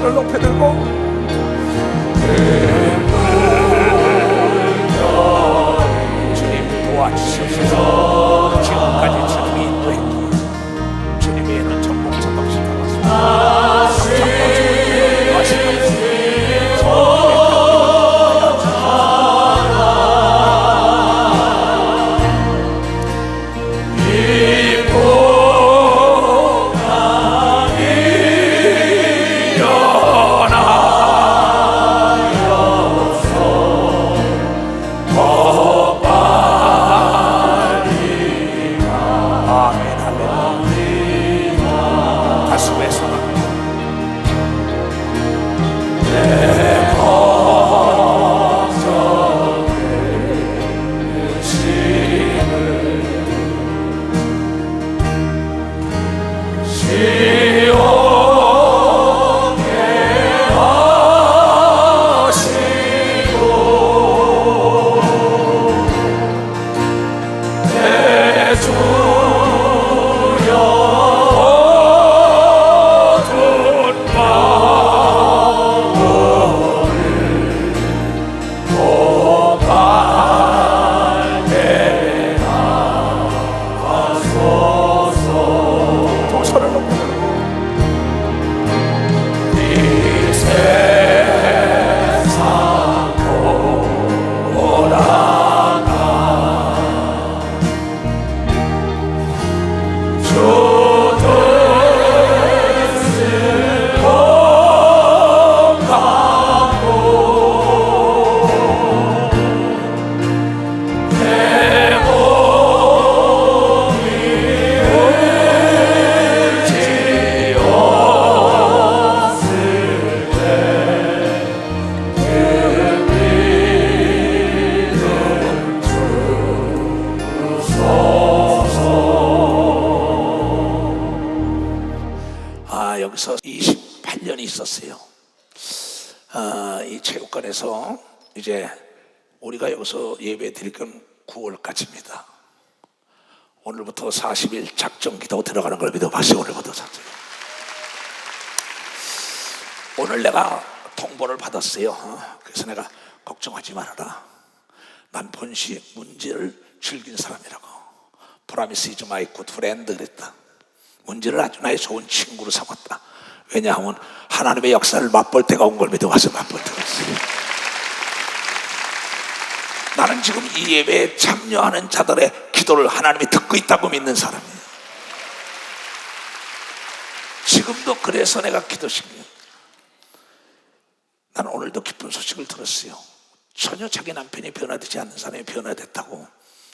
손을 높이 들고 주님 도와주시옵소서. 지금까지 주님이 인도했기에 주님의 애는 전복 자동시 달았습니다. 참고 주님 도와주시옵소서. 여기서 28년이 있었어요. 이 체육관에서 이제 우리가 여기서 예배 드릴 건 9월까지입니다. 오늘부터 40일 작정기도 들어가는 걸 믿어봤어요. 오늘부터 작정. 오늘 내가 통보를 받았어요. 그래서 내가 걱정하지 말아라. 난 본시 문제를 즐긴 사람이라고. 프라미스 이즈 마이 굿 프렌드 그랬다. 문제를 아주 나의 좋은 친구로 삼았다. 왜냐하면 하나님의 역사를 맛볼 때가 온 걸 믿어와서 맛볼 때가 있어요. 나는 지금 이 예배에 참여하는 자들의 기도를 하나님이 듣고 있다고 믿는 사람이에요. 지금도 그래서 내가 기도시켜요. 나는 오늘도 기쁜 소식을 들었어요. 전혀 자기 남편이 변화되지 않는 사람이 변화됐다고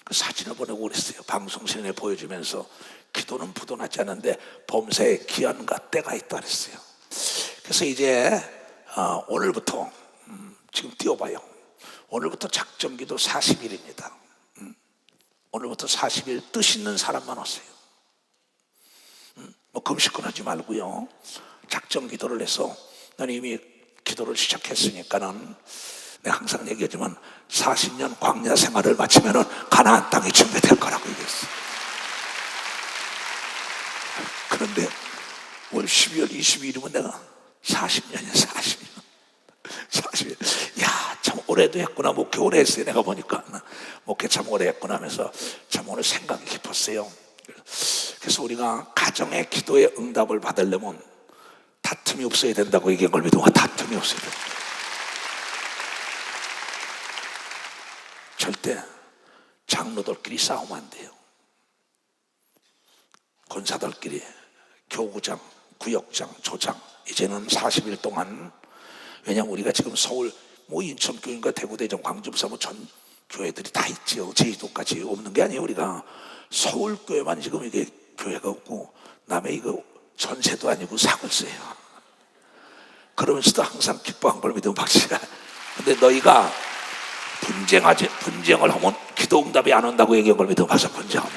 그 사진을 보내고 그랬어요. 방송신에 보여주면서 기도는 부도나지 않는데 범사에 기한과 때가 있다 그랬어요. 그래서 이제 오늘부터 지금 띄워봐요. 오늘부터 작정기도 40일입니다. 오늘부터 40일 뜻 있는 사람만 오세요. 뭐 금식권 하지 말고요. 작정기도를 해서 나는 이미 기도를 시작했으니까는 내가 항상 얘기하지만 40년 광야 생활을 마치면은 가나안 땅이 준비될 거라고 얘기했어요. 그런데 올 12월 22일이면 내가 40년이야. 40년. 야, 참 오래도 했구나. 목회 오래 했어요. 내가 보니까 목회 참 오래 했구나 하면서 참 오늘 생각이 깊었어요. 그래서 우리가 가정의 기도의 응답을 받으려면 다툼이 없어야 된다고 얘기한 걸 믿으면 다툼이 없어야 된다. 절대 장로들끼리 싸우면 안 돼요. 권사들끼리 교구장, 구역장, 조장 이제는 40일 동안 왜냐하면 우리가 지금 서울 뭐 인천교인가 대구대전 광주부사 뭐 전 교회들이 다 있지요. 제주도까지 없는 게 아니에요. 우리가 서울교회만 지금 이게 교회가 없고 남의 이거 전세도 아니고 사골세예요. 그러면서도 항상 기뻐한 걸 믿으면 박씨가. 근데 너희가 분쟁을 하면 기도 응답이 안 온다고 얘기한 걸 믿으면 박씨 분쟁하면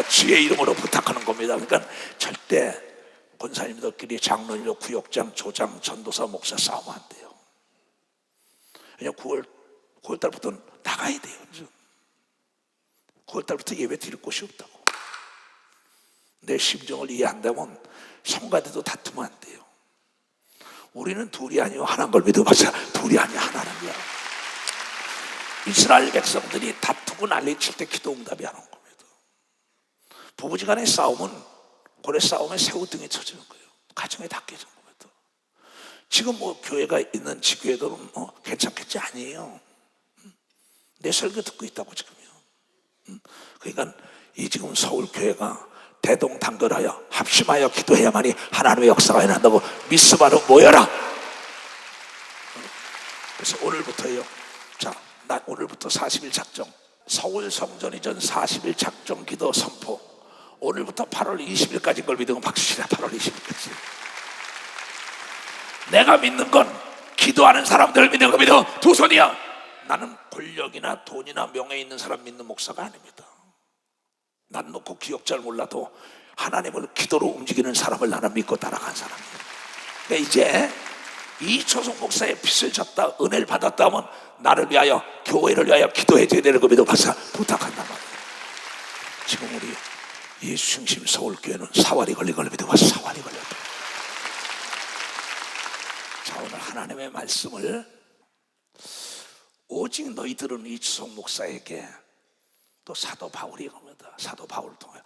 주의 이름으로 부탁하는 겁니다. 그러니까 절대 권사님들끼리 장로님, 구역장, 조장, 전도사, 목사 싸우면 안 돼요. 왜냐면 9월 달부터 나가야 돼요. 9월 달부터 예배 드릴 곳이 없다고. 내 심정을 이해한다면 성가대도 다투면 안 돼요. 우리는 둘이 아니요 하나인 걸 믿어 봤자 둘이 아니야 하나는 거야. 이스라엘 백성들이 다투고 난리칠 때 기도 응답이 안 온 겁니다. 부부지간의 싸움은 고래 싸움에 새우 등에 쳐지는 거예요. 가정에 다 깨진 겁니다. 지금 뭐 교회가 있는 지교회들은 괜찮겠지 아니에요. 내 설교 듣고 있다고 지금요. 그러니까 이 지금 서울교회가 대동단결하여 합심하여 기도해야만이 하나님의 역사가 일어난다고 미스바로 모여라. 그래서 오늘부터요. 자, 나 오늘부터 40일 작정, 서울 성전 이전 40일 작정 기도 선포. 오늘부터 8월 20일까지인 걸 믿으면 박수치라. 8월 20일까지. 내가 믿는 건 기도하는 사람들을 믿는 거 믿어. 두 손이야. 나는 권력이나 돈이나 명예 있는 사람 믿는 목사가 아닙니다. 난 놓고 기억 잘 몰라도 하나님을 기도로 움직이는 사람을 나는 믿고 따라간 사람이에요. 그러니까 이제 이초성 목사의 빚을 졌다, 은혜를 받았다 하면 나를 위하여, 교회를 위하여 기도해줘야 되는 거 믿어 봐서 부탁한단 말이에요. 지금 우리 예수 중심 서울교회는 사활이 걸린 걸 믿어 봐서 사활이 걸렸다. 자, 오늘 하나님의 말씀을 오직 너희들은 이초성 목사에게 또 사도 바울이 겁니다. 사도 바울을 통해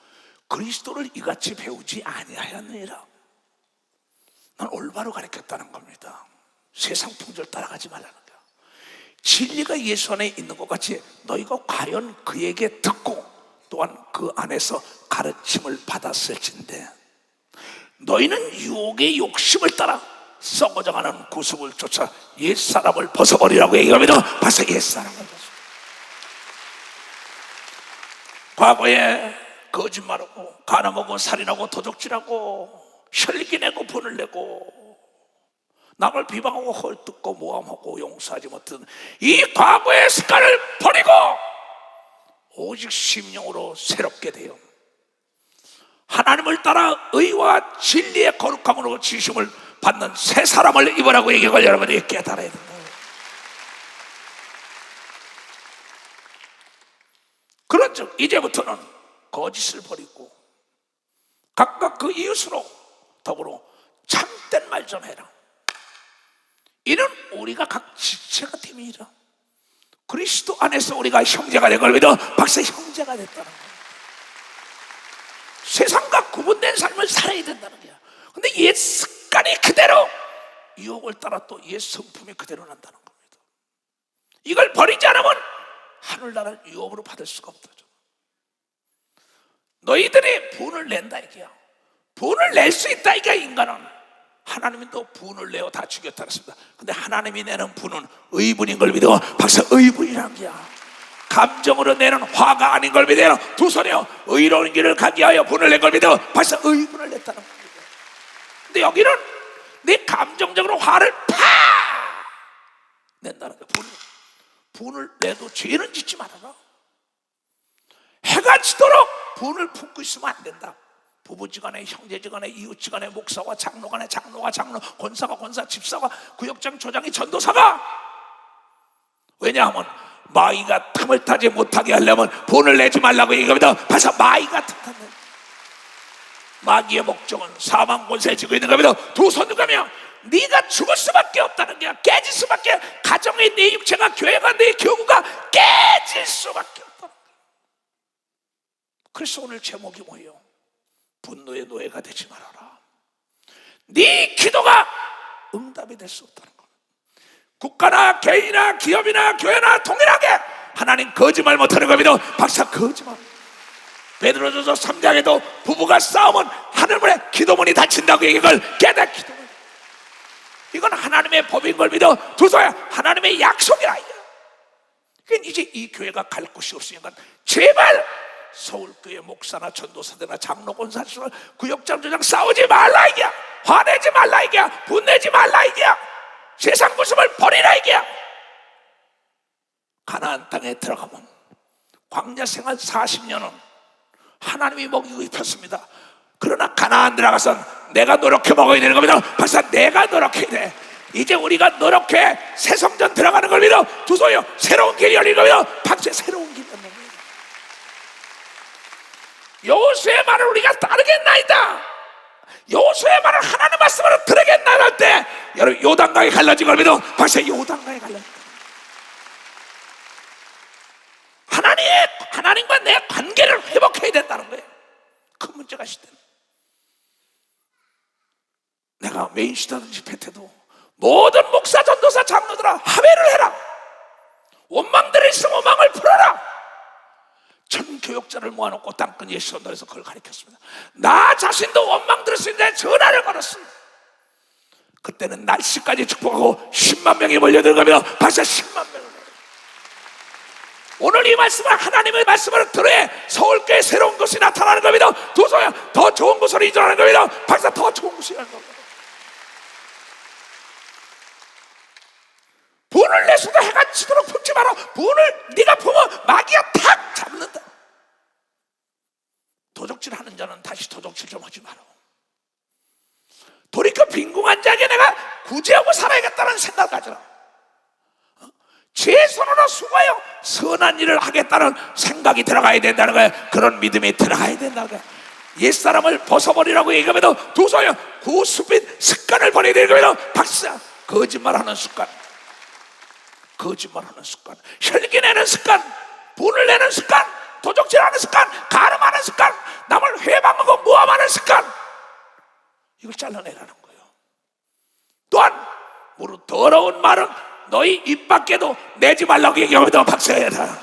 그리스도를 이같이 배우지 아니하였느니라. 난 올바로 가르쳤다는 겁니다. 세상 풍조를 따라가지 말라는 거야. 진리가 예수 안에 있는 것 같이 너희가 과연 그에게 듣고 또한 그 안에서 가르침을 받았을진데 너희는 유혹의 욕심을 따라 썩어져가는 구습을 쫓아 옛사람을 벗어버리라고 얘기합니다. 벌써 옛사람을 벗어. 과거에 거짓말하고 가늠하고 살인하고 도적질하고 혈기 내고 분을 내고 남을 비방하고 헐뜯고 모함하고 용서하지 못한 이 과거의 습관을 버리고 오직 심령으로 새롭게 되어 하나님을 따라 의와 진리의 거룩함으로 지심을 받는 새 사람을 입으라고 얘기하고 여러분이 깨달아야 된다. 그런즉 이제부터는 거짓을 버리고 각각 그 이웃으로 더불어 참된 말 좀 해라. 이는 우리가 각 지체가 됨이라. 그리스도 안에서 우리가 형제가 된 걸 믿어 박사 형제가 됐다는 거야. 세상과 구분된 삶을 살아야 된다는 거야. 근데 옛 습관이 그대로 유혹을 따라 또 옛 성품이 그대로 난다는 겁니다. 이걸 버리지 않으면 하늘나라를 유업으로 받을 수가 없다. 너희들이 분을 낸다 이게야. 분을 낼 수 있다 이게 인간은. 하나님이 또 분을 내어 다 죽였다 그랬습니다. 근데 하나님이 내는 분은 의분인 걸 믿어 박사 의분이란 게야. 감정으로 내는 화가 아닌 걸 믿어 두 손이요 의로운 길을 가기 위하여 분을 낸 걸 믿어 박사 의분을 냈다는 겁니다. 근데 여기는 네 감정적으로 화를 팍 낸다는 거야. 분을 내도 죄는 짓지 말아라. 해가 지도록 분을 품고 있으면 안 된다. 부부지간에 형제지간에 이웃지간에 목사와 장로간에 장로가 장로 권사가 권사 집사가 구역장 조장이 전도사가. 왜냐하면 마귀가 틈을 타지 못하게 하려면 분을 내지 말라고 얘기합니다. 봐서 마귀가 틈타는 마귀의 목적은 사망 권세에 지고 있는 겁니다. 두 손을 가며 네가 죽을 수밖에 없다는 게 깨질 수밖에. 가정의 네 육체가 교회가 네 교구가 깨질 수밖에 없다는 거야. 그래서 오늘 제목이 뭐예요? 분노의 노예가 되지 말아라. 네 기도가 응답이 될 수 없다는 거야. 국가나 개인이나 기업이나 교회나 동일하게 하나님 거짓말 못하는 겁니다. 박사 거짓말. 베드로전서 3장에도 부부가 싸우면 하늘문에 기도문이 닫힌다고 얘기한 걸 깨닫 기도문. 이건 하나님의 법인 걸 믿어 두서야 하나님의 약속이라. 그러니까 이제 이 교회가 갈 곳이 없으니까 제발 서울교회 목사나 전도사들이나 장로 권사들 구역장 조장 싸우지 말라 이게야. 화내지 말라 이게야. 분내지 말라 이게야. 세상 구습을 버리라 이게야. 가나안 땅에 들어가면 광야 생활 40년은 하나님이 먹이고 입혔습니다. 그러나 가나안 들어가선 내가 노력해 먹어야 되는 겁니다. 박사 내가 노력해야 돼. 이제 우리가 노력해 새 성전 들어가는 걸 믿어 두 손이요 새로운 길이 열린 겁니다. 박사 새로운 길이 열린 겁니다. 여호수아의 말을 우리가 따르겠나이다. 여호수아의 말을 하나님 말씀으로 들에게 나갈 때 여러분 요단강이 갈라진 걸 믿어. 박사 요단강이 갈라진 하나님과 내 관계를 회복해야 된다는 거예요. 큰 문제가 있을 때는 내가 메인시다든지 집회 때도 모든 목사, 전도사, 장로들아 합의를 해라. 원망들이 있으면 원망을 풀어라. 전 교역자를 모아놓고 땅끝 예수 언덕에서 그걸 가르쳤습니다. 나 자신도 원망 들을 수 있는데 전화를 걸었습니다. 그때는 날씨까지 축복하고 10만 명이 몰려들어가며 벌써 10만 명을. 오늘 이 말씀을 하나님의 말씀을 들어야 서울교회 새로운 것이 나타나는 겁니다. 도서야 더 좋은 것으로 이전하는 겁니다. 박사 더 좋은 것이라는 겁니다. 분을 내서도 해가 지도록 품지 마라. 분을 네가 품으면 마귀가 탁 잡는다. 도적질 하는 자는 다시 도적질 좀 하지 마라. 돌이켜 빈궁한 자에게 내가 구제하고 살아야겠다는 생각을 가져라. 제 손으로 수고하여 선한 일을 하겠다는 생각이 들어가야 된다는 거예요. 그런 믿음이 들어가야 된다는 거예요. 옛사람을 벗어버리라고 얘기하면 도서야 고수빈 습관을 버려야 되는 거예요. 박사 거짓말하는 습관, 거짓말하는 습관, 혈기내는 습관, 분을 내는 습관, 도적질하는 습관, 가름하는 습관, 남을 회방하고 모함하는 습관, 이걸 잘라내라는 거예요. 또한 무릇 더러운 말은 너희 입 밖에도 내지 말라고 얘기하면 박사해라.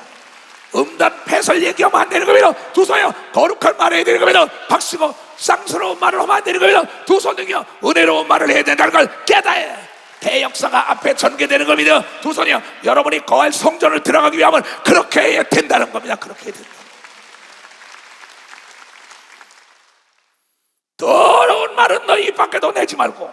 음란 패설 얘기하면 안 되는 겁니다. 두 손이요 거룩한 말을 해야 되는 겁니다. 박수고 쌍스러운 말을 하면 안 되는 겁니다. 두 손이요 은혜로운 말을 해야 된다는 걸 깨달아야 대역사가 앞에 전개되는 겁니다. 두 손이요 여러분이 거할 성전을 들어가기 위하면 그렇게 해야 된다는 겁니다. 그렇게 해야 된다. 더러운 말은 너희 입 밖에도 내지 말고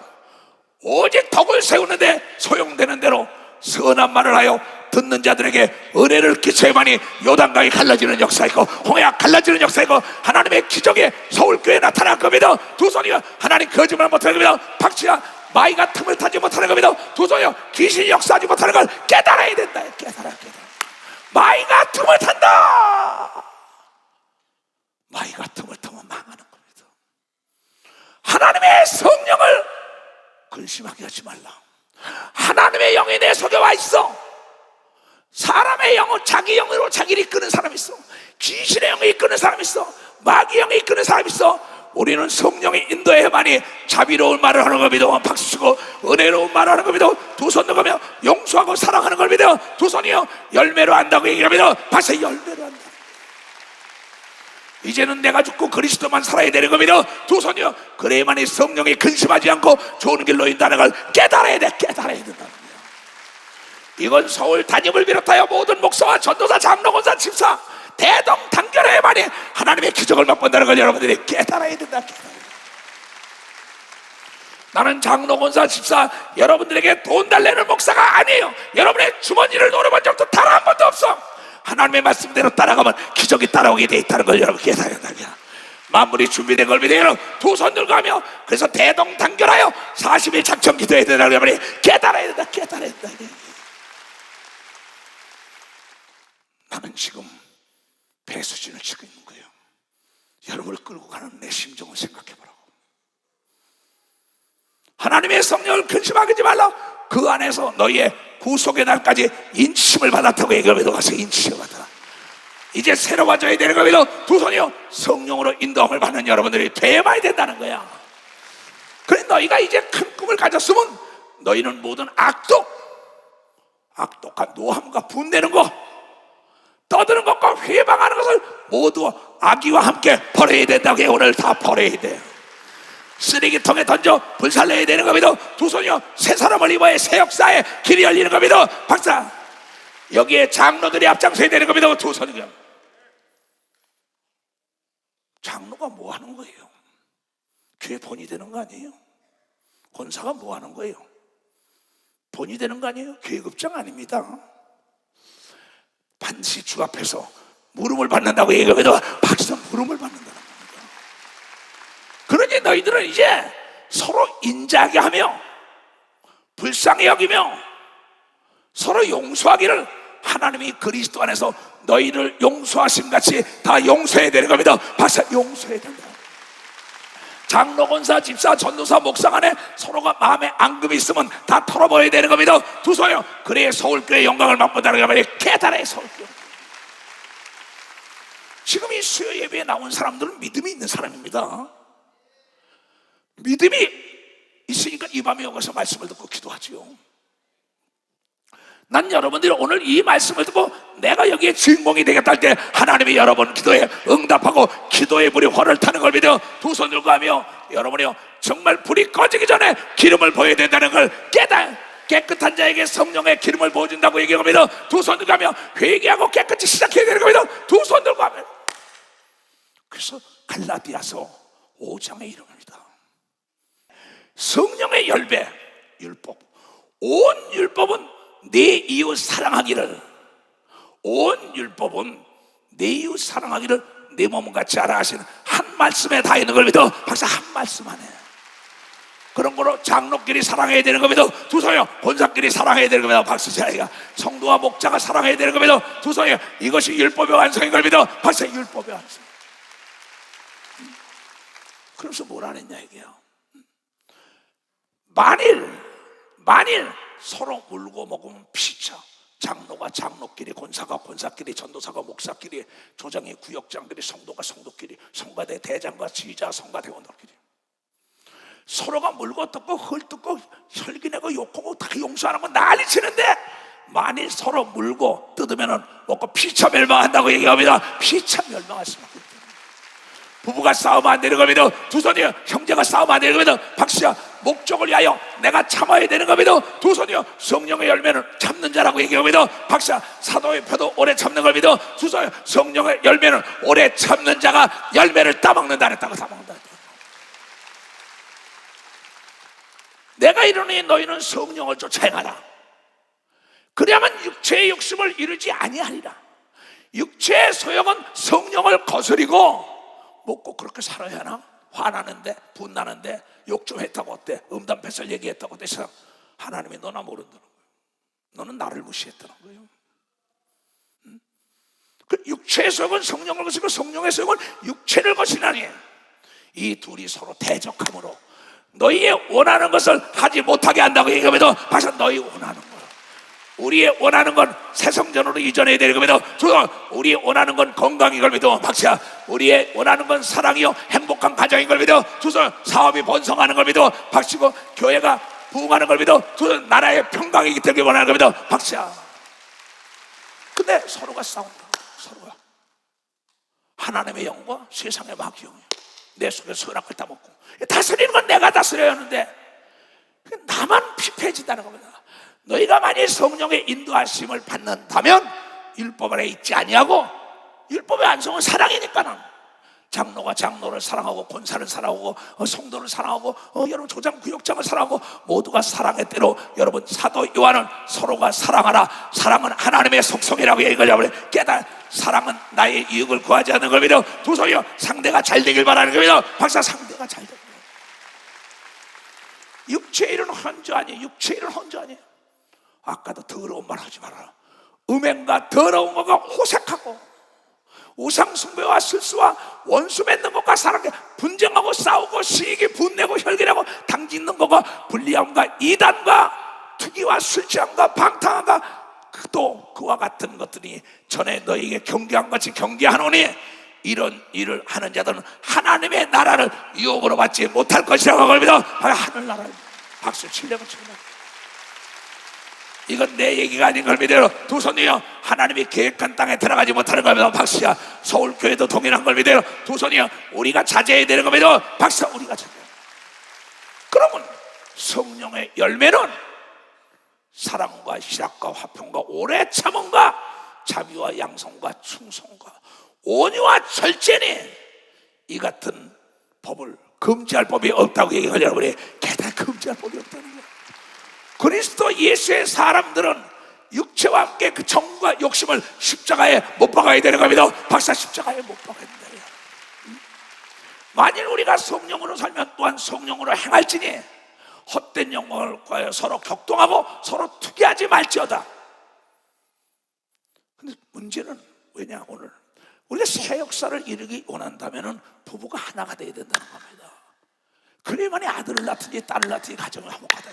오직 덕을 세우는데 소용되는 대로 선한 말을 하여 듣는 자들에게 은혜를 끼쳐야만이 요단강이 갈라지는 역사이고 홍해가 갈라지는 역사이고 하나님의 기적이 서울교회에 나타날 겁니다. 두 손이요 하나님 거짓말 못하는 겁니다. 박치야 마이가 틈을 타지 못하는 겁니다. 두 손이요 귀신이 역사하지 못하는 걸 깨달아야 된다. 깨달아. 마이가 틈을 탄다. 마이가 틈을 타면 망하는 겁니다. 하나님의 성령을 근심하게 하지 말라. 하나님의 영이 내 속에 와 있어. 사람의 영은 자기 영으로 자기를 이끄는 사람이 있어. 귀신의 영이 이끄는 사람이 있어. 마귀 영이 이끄는 사람이 있어. 우리는 성령이 인도해야만이 자비로운 말을 하는 걸 믿어 박수치고 은혜로운 말을 하는 걸 믿어 두 손 들어가며 용서하고 사랑하는 걸 믿어 두 손이요 열매로 한다고 얘기하면 벌써 열매로 한다. 이제는 내가 죽고 그리스도만 살아야 되는 겁니다. 두 손이요 그래야만이 성령이 근심하지 않고 좋은 길로 인다는 걸 깨달아야 돼. 깨달아야 된다는 거예요. 이건 서울 단임을 비롯하여 모든 목사와 전도사, 장로권사, 집사 대동단결해야만이 하나님의 기적을 맛본다는 걸 여러분들이 깨달아야 된다. 나는 장로권사, 집사 여러분들에게 돈 달래는 목사가 아니에요. 여러분의 주머니를 노려본 적도 단 한 번도 없어. 하나님의 말씀대로 따라가면 기적이 따라오게 돼 있다는 걸 여러분 깨달아야 된다. 만물이 준비된 걸 믿어요. 두 손 들고 하며 그래서 대동단결하여 40일 작정 기도해야 된다는 걸 여러분이 깨달아야 된다. 깨달아야 된다. 나는 지금 배수진을 치고 있는 거예요. 여러분을 끌고 가는 내 심정을 생각해 보라고. 하나님의 성령을 근심하지 말라. 그 안에서 너희의 구속의 날까지 인침을 받았다고 얘기하면서 가서 인침을 받아라. 이제 새로워져야 되는 겁니다. 두 손이요 성령으로 인도함을 받는 여러분들이 되어봐야 된다는 거야. 그래 너희가 이제 큰 꿈을 가졌으면 너희는 모든 악독한 노함과 분내는 거, 떠드는 것과 회방하는 것을 모두 악의와 함께 버려야 된다고 해. 오늘 다 버려야 돼. 쓰레기통에 던져 불살려야 되는 겁니다. 두 손이요 새 사람을 입어야 새 역사의 길이 열리는 겁니다. 박사 여기에 장로들이 앞장서야 되는 겁니다. 두 손이요. 장로가 뭐 하는 거예요? 교회 본이 되는 거 아니에요? 권사가 뭐 하는 거예요? 본이 되는 거 아니에요? 교회급장 아닙니다. 반드시 주 앞에서 물음을 받는다고 얘기하면 박사 물음을 받는다는 겁니다. 그러니 너희들은 이제 서로 인자하게 하며 불쌍히 여기며 서로 용서하기를 하나님이 그리스도 안에서 너희를 용서하신 같이 다 용서해야 되는 겁니다. 박사 용서해야 된다. 장로, 권사, 집사, 전도사, 목사 간에 서로가 마음에 앙금이 있으면 다 털어버려야 되는 겁니다. 두서요. 그래야 서울교회 영광을 맛보다는 게 말이에요. 깨달아야 서울교회. 지금 이 수요 예배에 나온 사람들은 믿음이 있는 사람입니다. 믿음이 있으니까 이 밤에 여기서 말씀을 듣고 기도하지요. 난 여러분들이 오늘 이 말씀을 듣고 내가 여기에 주인공이 되겠다 할 때 하나님이 여러분 기도에 응답하고 기도의 불이 활을 타는 걸 믿어 두 손 들고 하며 여러분이요 정말 불이 꺼지기 전에 기름을 보여야 된다는 걸 깨달. 깨끗한 자에게 성령의 기름을 부어준다고 얘기합니다. 두 손 들고 하며 회개하고 깨끗이 시작해야 되는 겁니다. 두 손 들고 하면. 그래서 갈라디아서 5장의 이름입니다. 성령의 열배 율법. 온 율법은 내 이웃 사랑하기를, 온 율법은 내 이웃 사랑하기를 내 몸같이 알아 하시는 한 말씀에 다 있는 걸 믿어. 박사 한 말씀 안에 그런 거로 장로끼리 사랑해야 되는 겁니다. 두서요. 권사끼리 사랑해야 되는 겁니다. 박수 자기가 성도와 목자가 사랑해야 되는 겁니다. 두서요. 이것이 율법의 완성인 걸 믿어. 박사 율법의 완성. 그래서 뭐라 했냐 이게요. 만일 서로 물고 먹으면 피차. 장로가 장로끼리, 권사가 권사끼리, 전도사가 목사끼리, 조장이 구역장끼리, 성도가 성도끼리, 성가대 대장과 지휘자, 성가대원들끼리 서로가 물고 뜯고 헐뜯고 혈기내고 욕하고 다 용서하는 건 난리치는데 만일 서로 물고 뜯으면 먹고 피차 멸망한다고 얘기합니다. 피차 멸망할 수밖에 없다. 부부가 싸우면 안 되는 겁니다. 두 손이요. 형제가 싸우면 안 되는 겁니다. 박씨야 목적을 위하여 내가 참아야 되는 겁니다. 두 손이요. 성령의 열매는 참는 자라고 얘기합니다. 박씨야 사도의 표도 오래 참는 겁니다. 두 손이요. 성령의 열매는 오래 참는 자가 열매를 따먹는다 그랬다고. 따먹는다. 내가 이르니 너희는 성령을 쫓아 행하라. 그래야만 육체의 욕심을 이루지 아니하리라. 육체의 소욕은 성령을 거스리고 뭐 꼭 그렇게 살아야 하나? 화나는데 분나는데 욕 좀 했다고 어때? 음담패설 얘기했다고 어때? 하나님이 너나 모른다는 거예요. 너는 나를 무시했다는 거예요. 그 육체의 소욕은 성령을 거스리고 성령의 소욕은 육체를 거스리나니 이 둘이 서로 대적함으로 너희의 원하는 것을 하지 못하게 한다고 얘기하면서 박사 너희 원하는 거 우리의 원하는 건 새성전으로 이전해야 되는 겁니다. 우리의 원하는 건 건강인 걸 믿어. 박사 우리의 원하는 건 사랑이요 행복한 가정인 걸 믿어. 두손 사업이 번성하는 걸 믿어. 박시고 교회가 부흥하는 걸 믿어. 두손 나라의 평강이기 때문에 원하는 걸 믿어. 박사 근데 서로가 싸운다. 서로가 하나님의 영과 세상의 마귀 영이야. 내 속에 선악을 따먹고 다스리는 건 내가 다스려야 하는데 나만 피폐해진다는 겁니다. 너희가 만일 성령의 인도하심을 받는다면 율법 안에 있지 아니하고 율법의 완성은 사랑이니까는 장로가 장로를 사랑하고 권사를 사랑하고 성도를 사랑하고 여러분 조장 구역장을 사랑하고 모두가 사랑의 때로 여러분 사도 요한은 서로가 사랑하라. 사랑은 하나님의 속성이라고 얘기를 하고 사랑은 나의 이익을 구하지 않는 걸 믿어. 두손이요 상대가 잘 되길 바라는 겁니다. 박사 상대가 잘 되길. 육체의 일은 헌저 아니에요. 육체의 일은 헌저 아니에요. 아까도 더러운 말 하지 말아라. 음행과 더러운 것과 호색하고 우상숭배와 실수와 원수 맺는 것과 사랑에 분쟁하고 싸우고 시기 분내고 혈기내고 당짓는 것과 불리함과 이단과 투기와 술 취함과 방탕함과 또 그와 같은 것들이 전에 너희에게 경계한 같이 경계하노니 이런 일을 하는 자들은 하나님의 나라를 유혹으로 받지 못할 것이라고 합니다. 하늘나라를 박수 치려고 칩니다. 이건 내 얘기가 아닌 걸 믿어요. 두 손이요 하나님이 계획한 땅에 들어가지 못하는 겁니다. 박수야 서울교회도 동일한 걸 믿어요. 두 손이요 우리가 자제해야 되는 겁니다. 박수 우리가 자제해야 돼요. 그러면 성령의 열매는 사랑과 희락과 화평과 오래 참음과 자비와 양성과 충성과 온유와 절제니 이 같은 법을 금지할 법이 없다고 얘기하려고 그래. 게다가 금지할 법이 없다는 거야. 그리스도 예수의 사람들은 육체와 함께 그 정과 욕심을 십자가에 못 박아야 되는 겁니다. 박사 십자가에 못 박아야 된다. 만일 우리가 성령으로 살면 또한 성령으로 행할지니 헛된 영광을 구하여 서로 격동하고 서로 투기하지 말지어다. 근데 문제는 왜냐 오늘 우리가 새 역사를 이루기 원한다면 부부가 하나가 되어야 된다는 겁니다. 그래야만이 아들을 낳든지 딸을 낳든지 가정을 화목하다.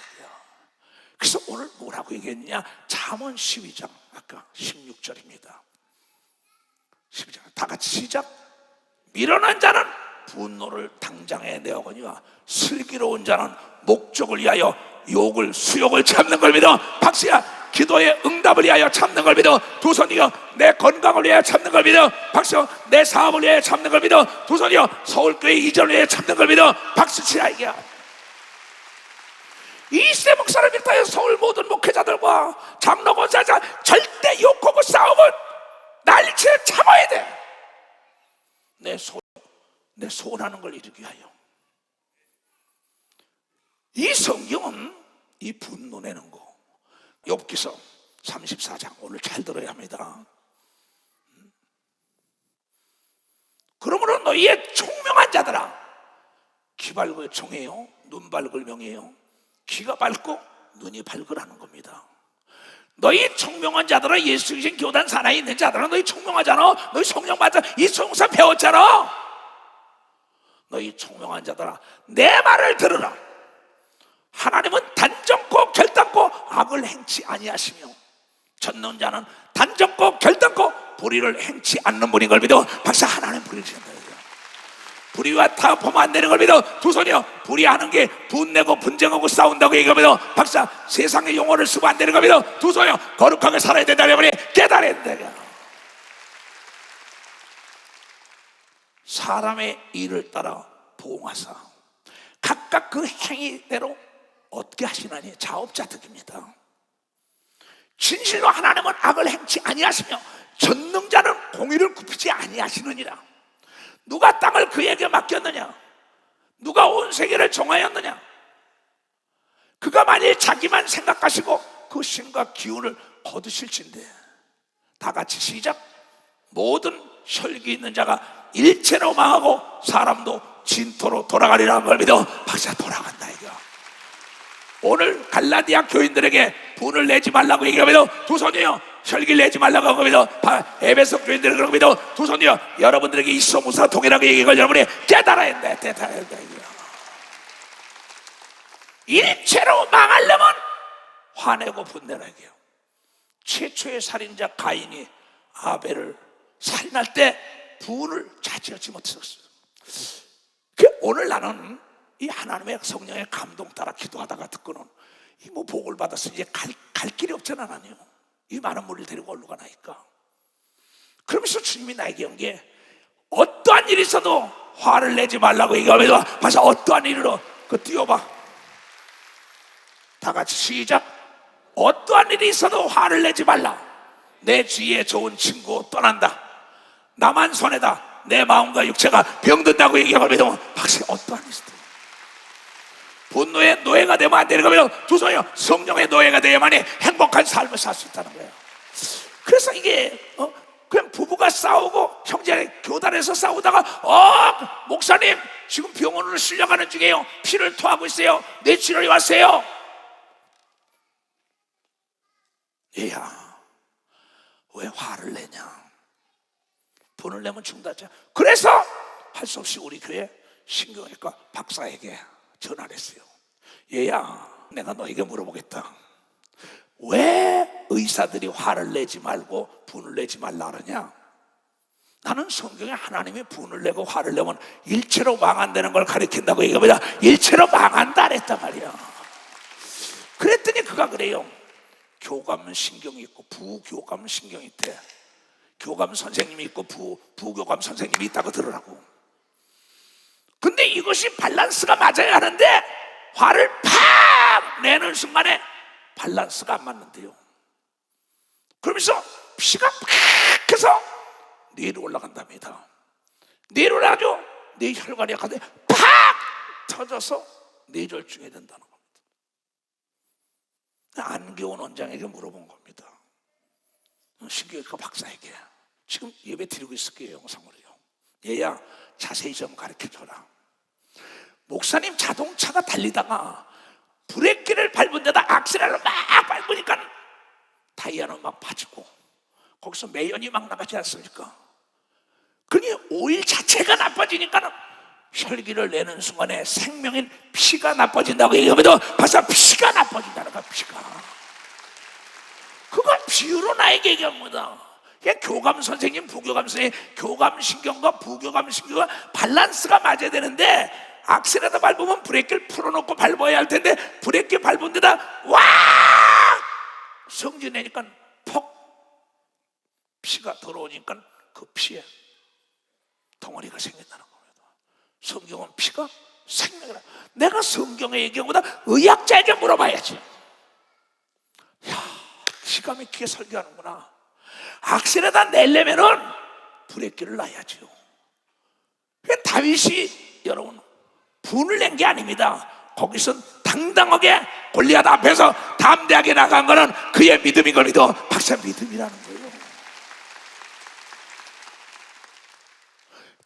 그래서 오늘 뭐라고 얘기했냐? 잠언 12장 아까 16절입니다 12장 다 같이 시작. 미련한 자는 분노를 당장에 내어거니와 슬기로운 자는 목적을 위하여 욕을 수욕을 참는 걸 믿어. 박수야. 기도의 응답을 위하여 참는 걸 믿어. 두 손이여 내 건강을 위하여 참는 걸 믿어. 박수. 내 사업을 위하여 참는 걸 믿어. 두 손이여 서울교회 이전을 위하여 참는 걸 믿어. 박수 치라 이게. 이세 목사를 비롯하여 서울 모든 목회자들과 장로 권사자 절대 욕하고 싸우고 난리치려 참아야 돼. 내 소원하는 걸 이루기 위하여. 이 성경은 이 분노 내는 거 욥기서 34장 오늘 잘 들어야 합니다. 그러므로 너희의 총명한 자들아, 귀 밝을 총이에요, 눈 밝을 명이에요. 귀가 밝고 눈이 밝으라는 겁니다. 너희 총명한 자들아, 예수 그리스도 교단 산하에 있는 자들아, 너희 총명하잖아. 너희 성령 받아 이 성사 배웠잖아. 너희 총명한 자들아, 내 말을 들으라. 하나님은 단정코 결단코 악을 행치 아니하시며 젖는 자는 단정코 결단코 불의를 행치 않는 분인 걸 믿어. 박사. 하나님 불의를 지낸다. 불의와 타협하면 안 되는 걸 믿어. 두 손이요 불의하는 게 분내고 분쟁하고 싸운다고 얘기하면서 박사 세상의 용어를 쓰면 안 되는 걸 믿어. 두 손이요 거룩하게 살아야 된다는 말이 깨달아야 된다. 사람의 일을 따라 보응하사 각각 그 행위대로 어떻게 하시나니 자업자득입니다. 진실로 하나님은 악을 행치 아니하시며 전능자는 공의를 굽히지 아니하시느니라. 누가 땅을 그에게 맡겼느냐? 누가 온 세계를 정하였느냐? 그가 만일 자기만 생각하시고 그 힘과 기운을 거두실진데. 다 같이 시작. 모든 혈기 있는 자가 일체로 망하고 사람도 진토로 돌아가리라는 걸 믿어. 박사 돌아간다 이거. 오늘 갈라디아 교인들에게 분을 내지 말라고 얘기하면서 두 손이요 혈기를 내지 말라고 하고 믿어. 에베소 교인들은 그러고 믿어. 두 손이요 여러분들에게 이소무사 동일하게 얘기할 여러분이 깨달아야 돼. 일체로 망하려면 화내고 분내라 얘기해요. 최초의 살인자 가인이 아벨을 살인할 때 분을 자제하지 못했었어요. 오늘 나는 이 하나님의 성령의 감동 따라 기도하다가 듣고는 이 뭐 복을 받았어 이제 갈 길이 없잖아. 나는요 이 많은 물을 데리고 어디로 가나니까. 그러면서 주님이 나에게 온 게 어떠한 일이 있어도 화를 내지 말라고 얘기하면서 봐서 어떠한 일으로 그 띄워봐. 다 같이 시작. 어떠한 일이 있어도 화를 내지 말라. 내 주위에 좋은 친구 떠난다. 나만 손해다. 내 마음과 육체가 병든다고 얘기하면 박사 어떠한 일이 있어도 분노의 노예가 되면 안 되는 거면 두 손이요 성령의 노예가 되어야만이 행복한 삶을 살 수 있다는 거예요. 그래서 이게 그냥 부부가 싸우고 형제 교단에서 싸우다가 목사님 지금 병원으로 실려가는 중이에요. 피를 토하고 있어요. 뇌출혈이 왔어요. 얘야 왜 화를 내냐? 분을 내면 죽는다. 그래서 할 수 없이 우리 교회 신경외과 박사에게 전화를 했어요. 얘야 내가 너에게 물어보겠다. 왜 의사들이 화를 내지 말고 분을 내지 말라 그러냐? 나는 성경에 하나님이 분을 내고 화를 내면 일체로 망한다는 걸 가르친다고 얘기합니다. 일체로 망한다 그랬단 말이야. 그랬더니 그가 그래요. 교감은 신경이 있고 부교감은 신경이 있대. 교감 선생님이 있고 부교감 선생님이 있다고 들으라고. 근데 이것이 밸런스가 맞아야 하는데 화를 팍 내는 순간에 밸런스가 안 맞는데요. 그러면서 피가 팍 해서 뇌로 올라간답니다. 뇌로 올라가죠. 뇌 혈관이 약한데 팍 터져서 뇌졸중이 된다는 겁니다. 안기원 원장에게 물어본 겁니다. 신경외과 박사에게. 지금 예배 드리고 있을게요. 영상으로요. 얘야 자세히 좀 가르쳐줘라. 목사님 자동차가 달리다가 브레이크를 밟은 데다 악셀을 막 밟으니까 타이어는 막 빠지고 거기서 매연이 막 나가지 않습니까? 그러니 오일 자체가 나빠지니까 혈기를 내는 순간에 생명인 피가 나빠진다고 얘기하면 벌써 피가 나빠진다는 거야. 피가. 그걸 비유로 나에게 얘기합니다. 교감 선생님, 부교감 선생님, 교감신경과 부교감신경과 밸런스가 맞아야 되는데 악셀에다 밟으면 브레이크를 풀어놓고 밟아야 할 텐데 브레이크 밟은 데다 와 성질 내니까 퍽 피가 들어오니까 그 피에 덩어리가 생긴다는 겁니다. 성경은 피가 생명이라. 내가 성경의 얘기보다 의학자에게 물어봐야지. 야, 기가 막히게 설교하는구나. 악셀에다 내려면은 브레이크를 놔야죠. 다윗이 여러분 분을 낸 게 아닙니다. 거기서 당당하게 골리앗 앞에서 담대하게 나간 거는 그의 믿음인 거리도 박사 믿음이라는 거예요.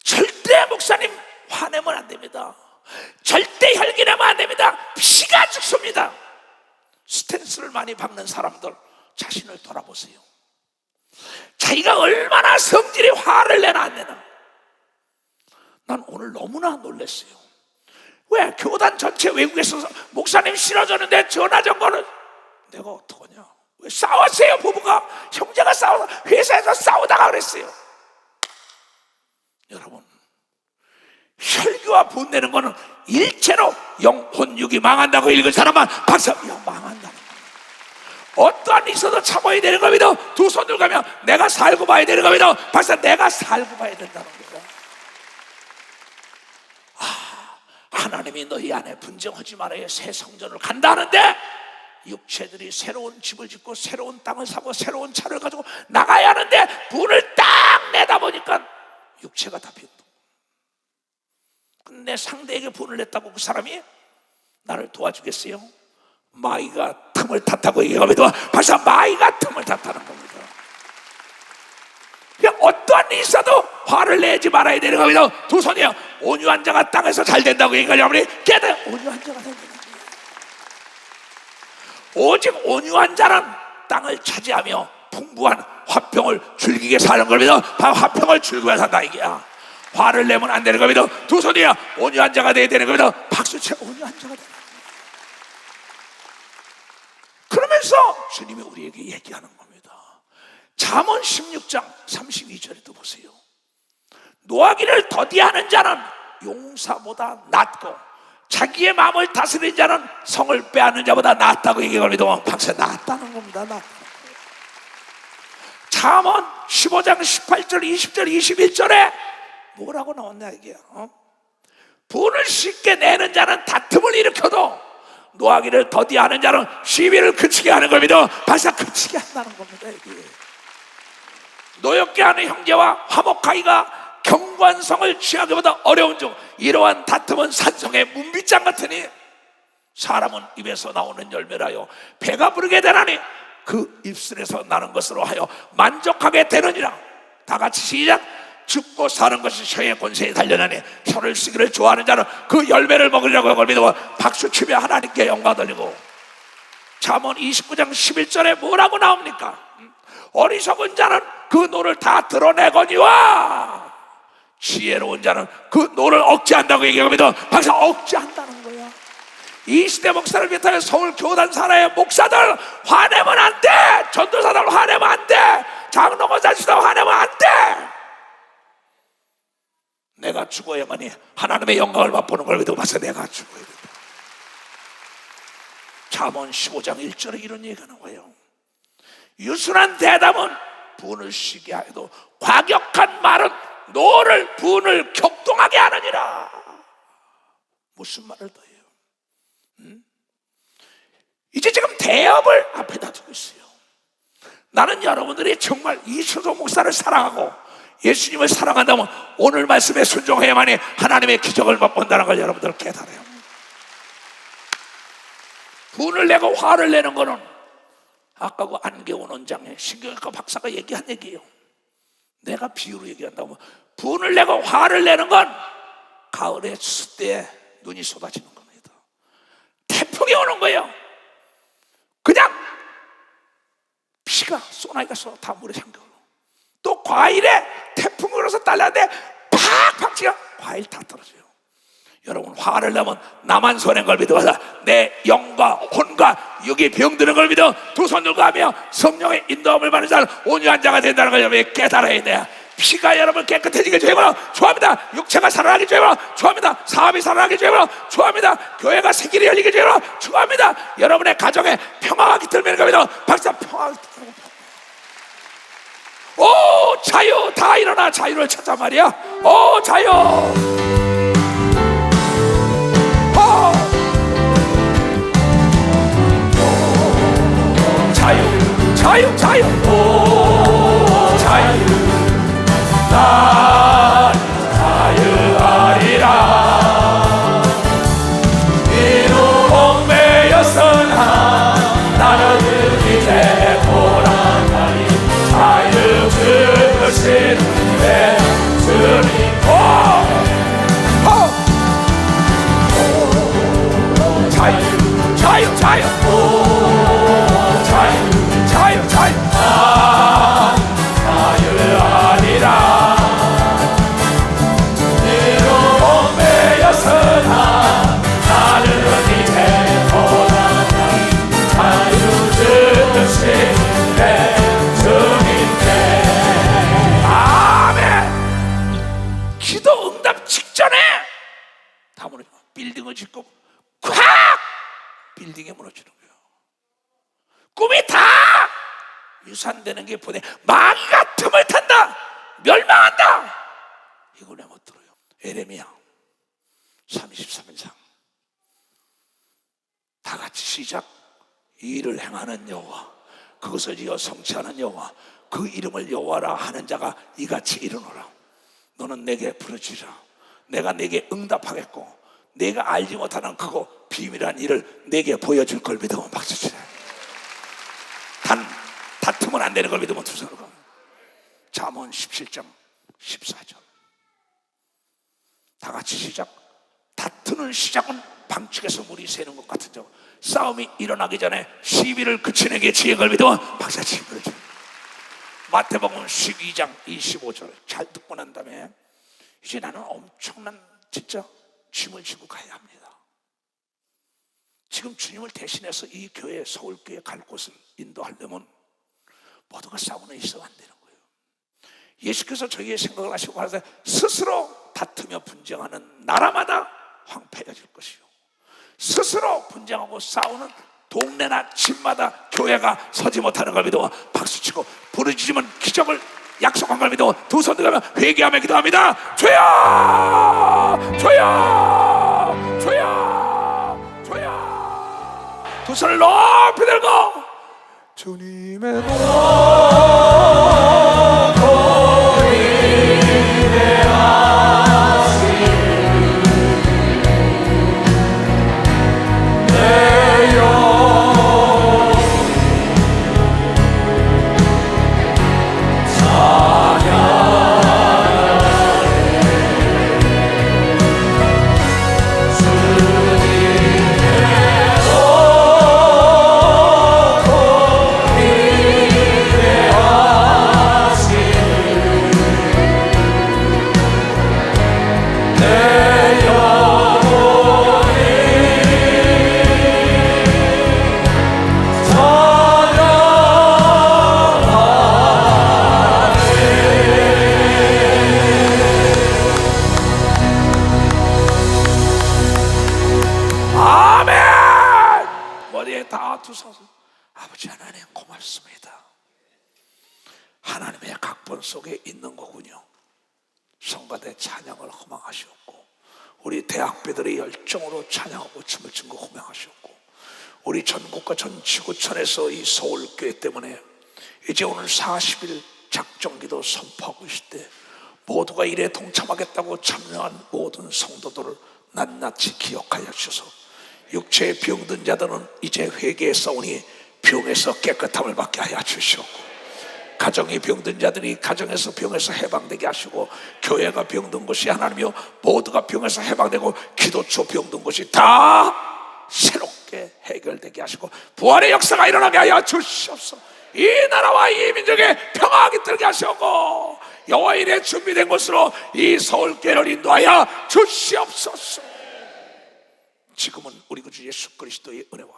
절대 목사님 화내면 안 됩니다. 절대 혈기내면 안 됩니다. 피가 죽습니다. 스트레스를 많이 받는 사람들 자신을 돌아보세요. 자기가 얼마나 성질이 화를 내나 안 내나. 난 오늘 너무나 놀랐어요. 왜 교단 전체 외국에서 목사님 싫어졌는데 전화 전거는 내가 어떡하냐. 왜 싸웠어요? 부부가 형제가 싸우다 회사에서 싸우다가 그랬어요. 여러분 혈기와 분내는 거는 일체로 영혼육이 망한다고 읽은 사람은 박수. 망한다는 거예요. 어떠한 일 있어도 참아야 되는 겁니다. 두 손 들가면 내가 살고 봐야 되는 겁니다. 박수. 내가 살고 봐야 된다는 거예요. 하나님이 너희 안에 분쟁하지 말아요. 새 성전을 간다 하는데 육체들이 새로운 집을 짓고 새로운 땅을 사고 새로운 차를 가지고 나가야 하는데 분을 딱 내다 보니까 육체가 다 비었다. 근데 상대에게 분을 냈다고 그 사람이 나를 도와주겠어요? 마이가 틈을 탔다고 얘기하면 벌써 마이가 틈을 탔다는 겁니다. 어떠한 일이 있어도 화를 내지 말아야 되는 겁니다. 두 손이요. 온유한 자가 땅에서 잘 된다고 얘기하려면 걔는 온유한 자가 된다. 오직 온유한 자는 땅을 차지하며 풍부한 화평을 즐기게 사는 겁니다. 바로 화평을 즐기며 산다 이게야. 화를 내면 안 되는 겁니다. 두 손이야. 온유한 자가 돼야 되는 겁니다. 박수쳐. 온유한 자가 되는 겁니다. 그러면서 주님이 우리에게 얘기하는 겁니다. 잠언 16장 32절에도 보세요. 노하기를 더디하는 자는 용사보다 낫고 자기의 마음을 다스리는 자는 성을 빼앗는 자보다 낫다고 얘기합니다. 박사 낫다는 겁니다. 낫다는 거예요. 잠언 15장 18절 20절 21절에 뭐라고 나왔냐 이게 분을 쉽게 내는 자는 다툼을 일으켜도 노하기를 더디하는 자는 시비를 그치게 하는 겁니다. 박사 그치게 한다는 겁니다. 이게 노엽게 하는 형제와 화목하기가 경관성을 취하기보다 어려운 중 이러한 다툼은 산성의 문빗장 같으니 사람은 입에서 나오는 열매라요 배가 부르게 되나니 그 입술에서 나는 것으로 하여 만족하게 되느니라. 다 같이 시작. 죽고 사는 것이 혀의 권세에 달려나니 혀를 쓰기를 좋아하는 자는 그 열매를 먹으려고 하고 믿고 박수치며 하나님께 영광 돌리고. 잠언 29장 11절에 뭐라고 나옵니까? 어리석은 자는 그 노를 다 드러내거니와 지혜로운 자는 그 노를 억제한다고 얘기합니다. 박사 억제한다는 거야. 이 시대 목사를 비롯하여 서울 교단 산하의 목사들 화내면 안 돼. 전도사들 화내면 안 돼. 장로권사지도 화내면 안 돼. 내가 죽어야만이 하나님의 영광을 맛보는 걸 믿고 봐서 내가 죽어야 된다. 잠언 15장 1절에 이런 얘기가 나와요. 유순한 대답은 분을 쉬게 하여도 과격한 말은 노를 분을 격동하게 하느니라. 무슨 말을 더 해요? 이제 지금 대업을 앞에다 두고 있어요. 나는 여러분들이 정말 이수조 목사를 사랑하고 예수님을 사랑한다면 오늘 말씀에 순종해야만이 하나님의 기적을 맛본다는 걸 여러분들 깨달아요. 분을 내고 화를 내는 거는 아까 그 안개원 원장의 신경외과 박사가 얘기한 얘기예요. 내가 비유로 얘기한다면 분을 내고 화를 내는 건 가을에 추수 때 눈이 쏟아지는 겁니다. 태풍이 오는 거예요. 그냥 피가 소나기가 쏟아 다 물에 잠겨. 또 과일에 태풍이 불어서 딸렸는데 팍팍 치가 과일 다 떨어져요. 여러분 화를 내면 나만 손해인 걸 믿어. 내 영과 혼과 육이 병드는 걸 믿어 두 손 들고 하며 성령의 인도함을 받는 자는 온유한 자가 된다는 걸 여러분이 깨달아야 돼요. 피가 여러분 깨끗해지게 주님으로 좋아합니다. 육체가 살아나게 주님으로 좋아합니다. 사업이 살아나게 주님으로 좋아합니다. 교회가 새길이 열리게 주님으로 좋아합니다. 여러분의 가정에 평화가 깃들면 겁니다. 박사 평화가 깃들면. 오 자유, 다 일어나 자유를 찾자 말이야. 오 자유, 오 자유, 자유, 자유, 오 자유. 난 자유하리라. 이루 얽매였으나 나는 이제 돌아가리. 자유 주신 내 주님. 자유, 자유, 자유, 자유, 자유, 자유. 자유하리라. 기도 응답 직전에 다 무너져. 빌딩을 짓고 콱 빌딩에 무너지는 거예요. 꿈이 다 유산되는 게 보내. 마귀가 틈을 탄다. 멸망한다. 이거 내가 못 들어요. 에레미야 33장 다 같이 시작. 일을 행하는 여호와, 그것을 이어 성취하는 여호와, 그 이름을 여호와라 하는 자가 이같이 이르노라. 너는 내게 부르짖으라. 내가 내게 응답하겠고 내가 알지 못하는 크고 비밀한 일을 내게 보여줄 걸 믿으면 박수치라. 다투면 안 되는 걸 믿으면 두 손으로 가면. 잠언 17장 14절 다 같이 시작. 다투는 시작은 방축에서 물이 새는 것 같은 점. 싸움이 일어나기 전에 시비를 그치는 게 지혜인 걸 믿으면 박수치. 그렇죠. 마태복음 12장 25절 잘 듣고 난 다음에 이제 나는 엄청난 진짜 짐을 지고 가야 합니다. 지금 주님을 대신해서 이 교회, 서울교회 갈 곳을 인도하려면 모두가 싸우는 있어가 안 되는 거예요. 예수께서 저희의 생각을 하시고 하셔서 스스로 다투며 분쟁하는 나라마다 황폐해질 것이요, 스스로 분쟁하고 싸우는 동네나 집마다 교회가 서지 못하는 걸 믿어 박수치고 부르짖으면 기적을 약속한 걸 믿어 두 손 들면 회개하며 기도합니다. 주여, 주여, 주여, 주여. 두 손을 높이 들고 주님의 아버지 하나님 고맙습니다. 하나님의 각본 속에 있는 거군요. 성가대 찬양을 허망하셨고 우리 대학배들의 열정으로 찬양하고 춤을 춘 거 허망하셨고 우리 전국과 전 지구촌에서 이 서울교회 때문에 이제 오늘 40일 작정기도 선포하고 있을 때 모두가 일에 동참하겠다고 참여한 모든 성도들을 낱낱이 기억하여 주셔서 육체에 병든 자들은 이제 회개했사오니 병에서 깨끗함을 받게 하여 주시옵고, 가정이 병든 자들이 가정에서 병에서 해방되게 하시고, 교회가 병든 곳이 하나님이요 모두가 병에서 해방되고 기도처 병든 곳이 다 새롭게 해결되게 하시고 부활의 역사가 일어나게 하여 주시옵소서. 이 나라와 이 민족에 평화가 깃들게 하시고 여호와 일에 준비된 곳으로 이 서울교회를 인도하여 주시옵소서. 지금은 우리 구주 예수 그리스도의 은혜와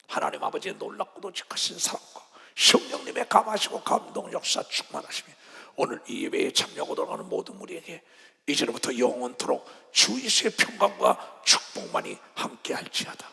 하나님 아버지의 놀랍고도 직하신 사랑과 성령님의 감하시고 감동 역사 충만하시며 오늘 이 예배에 참여하고 돌아가는 모든 우리에게 이제로부터 영원토록 주 예수의 평강과 축복만이 함께할지어다.